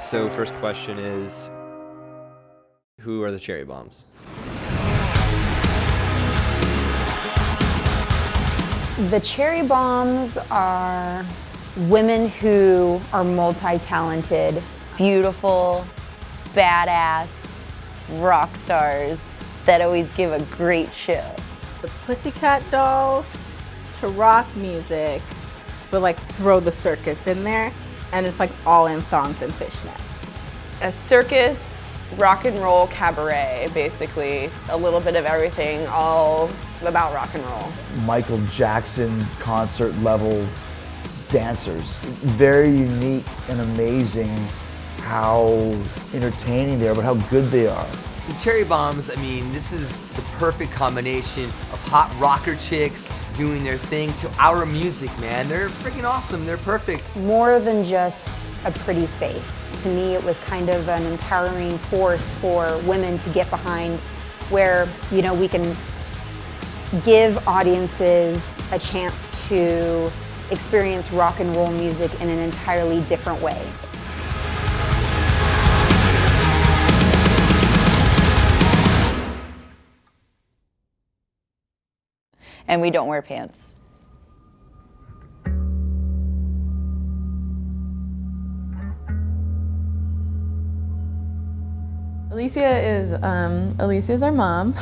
So first question is, who are the Cherry Bombs? The Cherry Bombs are women who are multi-talented, beautiful, badass rock stars that always give a great show. The Pussycat Dolls to rock music, but like throw the circus in there, and it's like all in thongs and fishnets. A circus, rock and roll cabaret, basically. A little bit of everything, all about rock and roll. Michael Jackson concert level dancers. Very unique and amazing how entertaining they are, but how good they are. The Cherry Bombs, I mean, this is the perfect combination of hot rocker chicks doing their thing to our music, man. They're freaking awesome, they're perfect. More than just a pretty face. To me, it was kind of an empowering force for women to get behind, where, you know, we can give audiences a chance to experience rock and roll music in an entirely different way. And we don't wear pants. Alicia is our mom.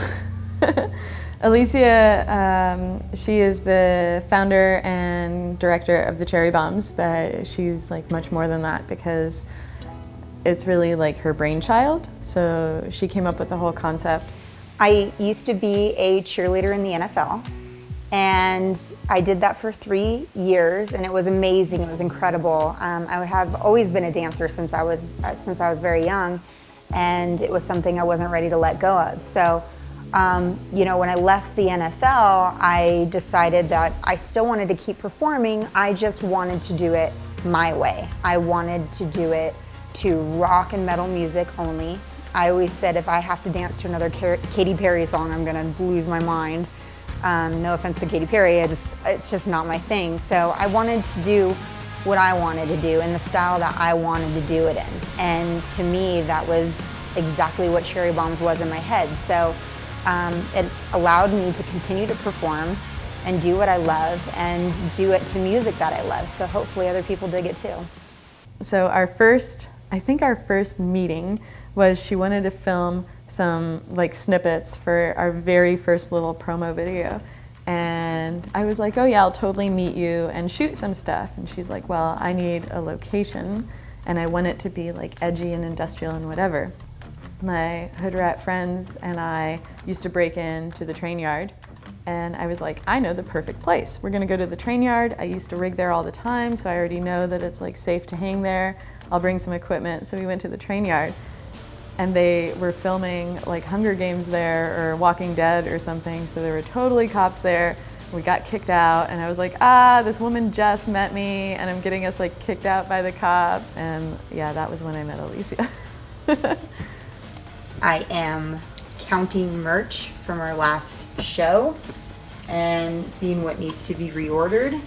Alicia, she is the founder and director of the Cherry Bombs, but she's like much more than that because it's really like her brainchild. So she came up with the whole concept. I used to be a cheerleader in the NFL, and I did that for 3 years, and it was amazing. It was incredible. I have always been a dancer since I was very young, and it was something I wasn't ready to let go of. So, you know, when I left the NFL, I decided that I still wanted to keep performing. I just wanted to do it my way. I wanted to do it to rock and metal music only. I always said if I have to dance to another Katy Perry song, I'm gonna lose my mind. No offense to Katy Perry, it's just not my thing. So I wanted to do what I wanted to do in the style that I wanted to do it in. And to me, that was exactly what Cherry Bombs was in my head. So it's allowed me to continue to perform and do what I love and do it to music that I love. So hopefully other people dig it too. So I think our first meeting was she wanted to film some like snippets for our very first little promo video. And I was like, oh yeah, I'll totally meet you and shoot some stuff. And she's like, well, I need a location and I want it to be like edgy and industrial and whatever. My hood rat friends and I used to break into the train yard, and I was like, I know the perfect place. We're gonna go to the train yard. I used to rig there all the time, so I already know that it's like safe to hang there. I'll bring some equipment. So we went to the train yard, and they were filming like Hunger Games there or Walking Dead or something, so there were totally cops there. We got kicked out, and I was like, this woman just met me, and I'm getting us like kicked out by the cops. And yeah, that was when I met Alicia. I am counting merch from our last show and seeing what needs to be reordered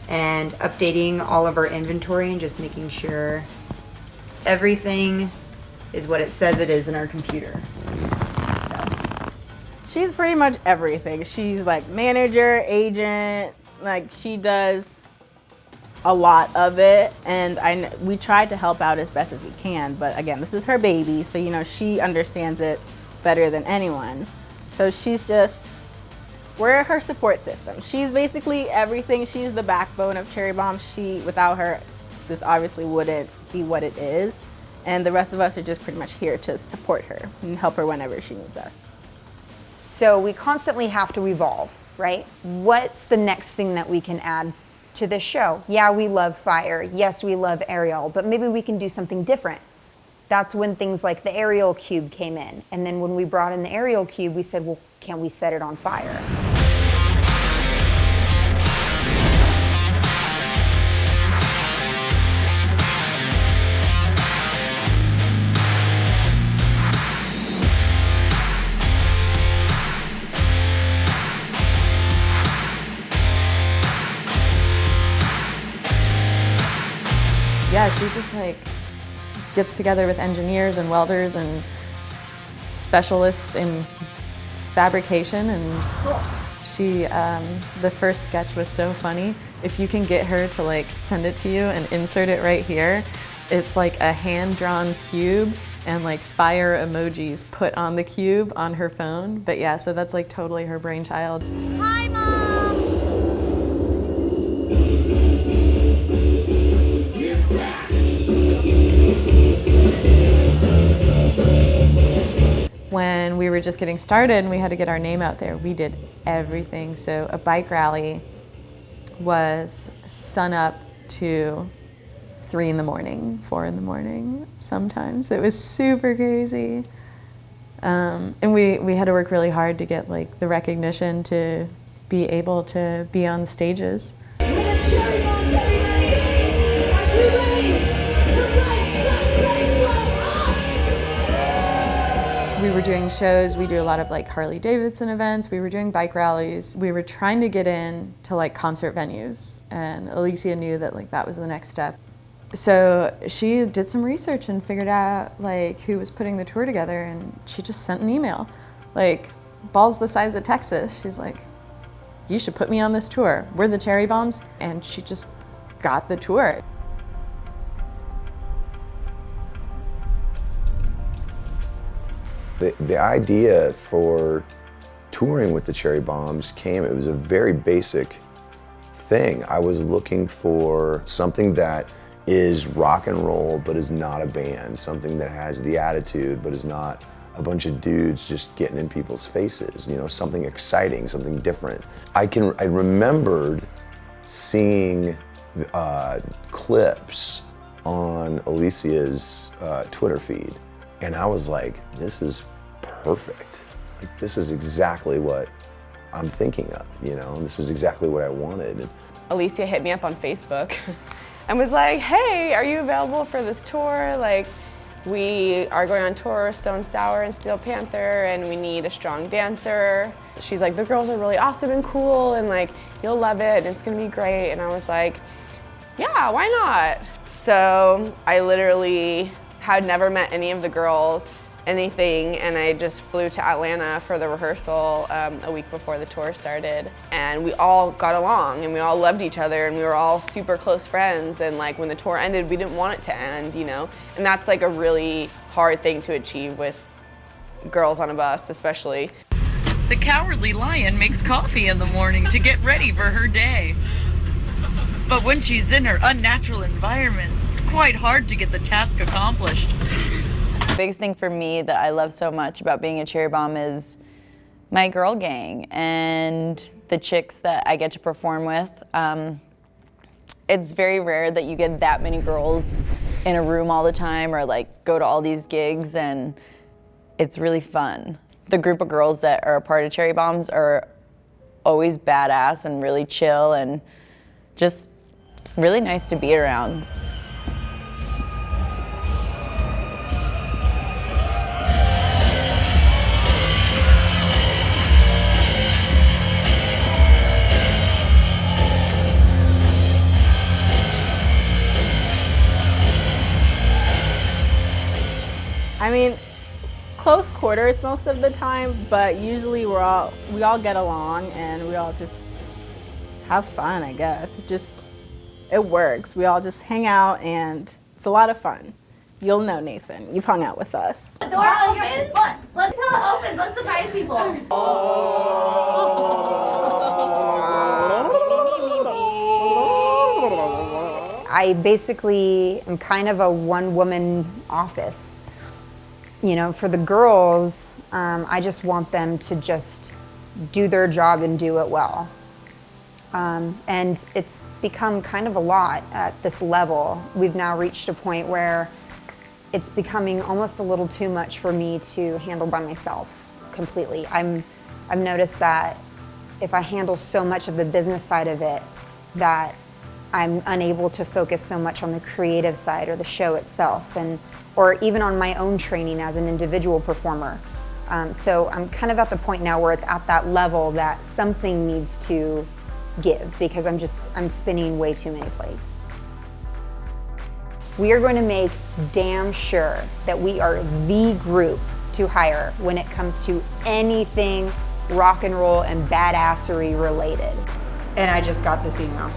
and updating all of our inventory and just making sure everything is what it says it is in our computer. She's pretty much everything. She's like manager, agent, like she does a lot of it, and we tried to help out as best as we can, but again, this is her baby, so you know, she understands it better than anyone. So we're her support system. She's basically everything. She's the backbone of Cherry Bombs. Without her, this obviously wouldn't be what it is, and the rest of us are just pretty much here to support her and help her whenever she needs us. So we constantly have to evolve, right? What's the next thing that we can add to this show? Yeah, we love fire. Yes, we love aerial, but maybe we can do something different. That's when things like the aerial cube came in. And then when we brought in the aerial cube, we said, well, can we set it on fire? Yeah, she just like gets together with engineers and welders and specialists in fabrication, and she, the first sketch was so funny. If you can get her to like send it to you and insert it right here, it's like a hand-drawn cube and like fire emojis put on the cube on her phone. But yeah, so that's like totally her brainchild. Hi, Mom! When we were just getting started and we had to get our name out there, we did everything. So a bike rally was sun up to 3 in the morning, 4 in the morning sometimes. It was super crazy. And we had to work really hard to get like the recognition to be able to be on stages. We were doing shows, we do a lot of like Harley Davidson events, we were doing bike rallies. We were trying to get in to like concert venues, and Alicia knew that like that was the next step. So she did some research and figured out like who was putting the tour together, and she just sent an email. Like, balls the size of Texas. She's like, you should put me on this tour. We're the Cherry Bombs. And she just got the tour. The idea for touring with the Cherry Bombs came, it was a very basic thing. I was looking for something that is rock and roll but is not a band, something that has the attitude but is not a bunch of dudes just getting in people's faces, you know, something exciting, something different. I remembered seeing clips on Alicia's Twitter feed, and I was like, this is perfect. Like, this is exactly what I'm thinking of, you know? This is exactly what I wanted. Alicia hit me up on Facebook and was like, hey, are you available for this tour? Like, we are going on tour with Stone Sour and Steel Panther, and we need a strong dancer. She's like, the girls are really awesome and cool, and like, you'll love it, and it's gonna be great. And I was like, yeah, why not? So I literally had never met any of the girls, anything, and I just flew to Atlanta for the rehearsal a week before the tour started. And we all got along, and we all loved each other, and we were all super close friends. And like, when the tour ended, we didn't want it to end, you know? And that's like a really hard thing to achieve with girls on a bus, especially. The Cowardly Lion makes coffee in the morning to get ready for her day. But when she's in her unnatural environment, it's quite hard to get the task accomplished. The biggest thing for me that I love so much about being a Cherry Bomb is my girl gang and the chicks that I get to perform with. It's very rare that you get that many girls in a room all the time, or like go to all these gigs, and it's really fun. The group of girls that are a part of Cherry Bombs are always badass and really chill and just really nice to be around. I mean, close quarters most of the time, but usually we all get along, and we all just have fun, I guess. It works. We all just hang out, and it's a lot of fun. You'll know, Nathan. You've hung out with us. The door opens. Let's tell it opens. Let's surprise people. I basically am kind of a one-woman office. You know, for the girls, I just want them to just do their job and do it well. And it's become kind of a lot at this level. We've now reached a point where it's becoming almost a little too much for me to handle by myself completely. I've noticed that if I handle so much of the business side of it, that I'm unable to focus so much on the creative side or the show itself, or even on my own training as an individual performer. So I'm kind of at the point now where it's at that level that something needs to give, because I'm spinning way too many plates. We are going to make damn sure that we are the group to hire when it comes to anything rock and roll and badassery related. And I just got this email.